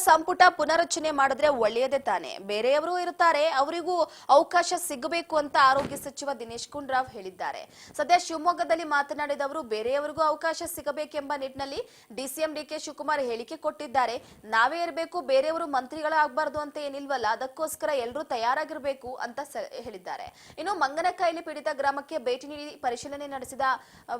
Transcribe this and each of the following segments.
ಸಂಪುಟ ಪುನರಚನೆ ಮಾಡಿದ್ರೆ ಒಳ್ಳೆಯದೇ ತಾನೆ. ಬೇರೆಯವರು ಇರುತ್ತಾರೆ, ಅವರಿಗೂ ಅವಕಾಶ ಸಿಗಬೇಕು ಅಂತ ಆರೋಗ್ಯ ಸಚಿವ ದಿನೇಶ್ ಗುಂಡೂರಾವ್ ಹೇಳಿದ್ದಾರೆ. ಸದ್ಯ ಶಿವಮೊಗ್ಗದಲ್ಲಿ ಮಾತನಾಡಿದ ಅವರು ಬೇರೆಯವರಿಗೂ ಅವಕಾಶ ಸಿಗಬೇಕೆಂಬ ನಿಟ್ಟಿನಲ್ಲಿ ಡಿಸಿಎಂ ಡಿಕೆ ಶಿವಕುಮಾರ್ ಹೇಳಿಕೆ ಕೊಟ್ಟಿದ್ದಾರೆ. ನಾವೇ ಇರಬೇಕು, ಬೇರೆಯವರು ಮಂತ್ರಿಗಳಾಗಬಾರದು ಅಂತ ಏನಿಲ್ವಲ್ಲ, ಅದಕ್ಕೋಸ್ಕರ ಎಲ್ಲರೂ ತಯಾರಾಗಿರಬೇಕು ಅಂತ ಹೇಳಿದ್ದಾರೆ. ಇನ್ನು ಮಂಗನಕಾಯಿಲೆ ಪೀಡಿತ ಗ್ರಾಮಕ್ಕೆ ಭೇಟಿ ನೀಡಿ ಪರಿಶೀಲನೆ ನಡೆಸಿದ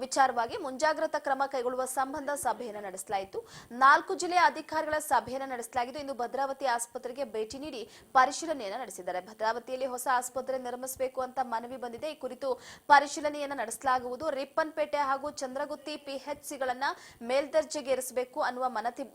ವಿಚಾರವಾಗಿ ಮುಂಜಾಗ್ರತಾ ಕ್ರಮ ಕೈಗೊಳ್ಳುವ ಸಂಬಂಧ ಸಭೆಯನ್ನು ನಡೆಸಲಾಯಿತು. 4 ಜಿಲ್ಲೆಯ ಅಧಿಕಾರಿಗಳ ಸಭೆಯನ್ನು ನಡೆಸಲಾಗಿದ್ದು. ಇಂದು ಭದ್ರಾವತಿ ಆಸ್ಪತ್ರೆಗೆ ಭೇಟಿ ನೀಡಿ ಪರಿಶೀಲನೆಯನ್ನು ನಡೆಸಿದ್ದಾರೆ. ಭದ್ರಾವತಿಯಲ್ಲಿ ಹೊಸ ಆಸ್ಪತ್ರೆ ನಿರ್ಮಿಸಬೇಕು ಅಂತ ಮನವಿ ಬಂದಿದೆ. ಈ ಕುರಿತು ಪರಿಶೀಲನೆಯನ್ನು ನಡೆಸಲಾಗುವುದು. ರಿಪ್ಪನ್ಪೇಟೆ ಹಾಗೂ ಚಂದ್ರಗುತ್ತಿ ಪಿಎಚ್ಸಿಗಳನ್ನ ಮೇಲ್ದರ್ಜೆಗೇರಿಸಬೇಕು ಅನ್ನುವ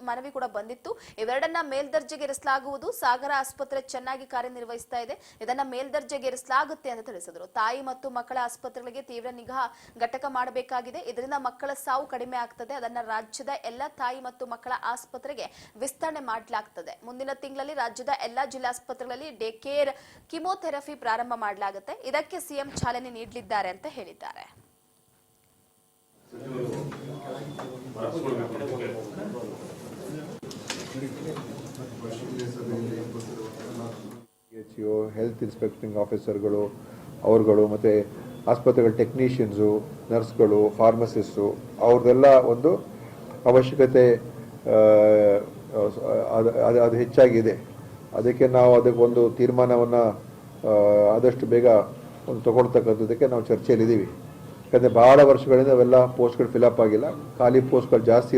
ಮನವಿ ಕೂಡ ಬಂದಿತ್ತು. ಇವೆರಡನ್ನ ಮೇಲ್ದರ್ಜೆಗೇರಿಸಲಾಗುವುದು. ಸಾಗರ ಆಸ್ಪತ್ರೆ ಚೆನ್ನಾಗಿ ಕಾರ್ಯನಿರ್ವಹಿಸ್ತಾ ಇದೆ, ಇದನ್ನ ಮೇಲ್ದರ್ಜೆಗೇರಿಸಲಾಗುತ್ತೆ ಅಂತ ತಿಳಿಸಿದರು. ತಾಯಿ ಮತ್ತು ಮಕ್ಕಳ ಆಸ್ಪತ್ರೆಗಳಿಗೆ ತೀವ್ರ ನಿಗಾ ಘಟಕ ಮಾಡಬೇಕಾಗಿದೆ. ಇದರಿಂದ ಮಕ್ಕಳ ಸಾವು ಕಡಿಮೆ ಆಗ್ತದೆ. ಅದನ್ನ ರಾಜ್ಯದ ಎಲ್ಲ ತಾಯಿ ಮತ್ತು ಮಕ್ಕಳ ಆಸ್ಪತ್ರೆಗೆ ವಿಸ್ತರಣೆ ಮಾಡಲಾಗುತ್ತದೆ. ಮುಂದಿನ ತಿಂಗಳಲ್ಲಿ ರಾಜ್ಯದ ಎಲ್ಲಾ ಜಿಲ್ಲಾಸ್ಪತ್ರೆಗಳಲ್ಲಿ ಡೇ ಕೇರ್ ಕಿಮೋಥೆರಪಿ ಪ್ರಾರಂಭ ಮಾಡಲಾಗುತ್ತೆ. ಇದಕ್ಕೆ ಸಿಎಂ ಚಾಲನೆ ನೀಡಲಿದ್ದಾರೆ ಅಂತ ಹೇಳಿದ್ದಾರೆ. ಹೆಲ್ತ್ ಇನ್ಸ್ಪೆಕ್ಟಿಂಗ್ ಆಫೀಸರ್ಗಳು ಅವರುಗಳು ಮತ್ತೆ ಆಸ್ಪತ್ರೆಗಳ ಟೆಕ್ನಿಷಿಯನ್ಸು, ನರ್ಸ್ಗಳು, ಫಾರ್ಮಸಿಸ್ಟು ಅವ್ರದ್ದೆಲ್ಲ ಒಂದು ಅವಶ್ಯಕತೆ ಅದು ಹೆಚ್ಚಾಗಿದೆ. ಅದಕ್ಕೆ ನಾವು ಅದಕ್ಕೊಂದು ತೀರ್ಮಾನವನ್ನು ಆದಷ್ಟು ಬೇಗ ಒಂದು ತಗೊಳ್ತಕ್ಕಂಥದ್ದಕ್ಕೆ ನಾವು ಚರ್ಚೆಯಲ್ಲಿದ್ದೀವಿ. ಯಾಕಂದರೆ ಭಾಳ ವರ್ಷಗಳಿಂದ ಅವೆಲ್ಲ ಪೋಸ್ಟ್ಗಳು ಫಿಲಪ್ ಆಗಿಲ್ಲ, ಖಾಲಿ ಪೋಸ್ಟ್ಗಳು ಜಾಸ್ತಿ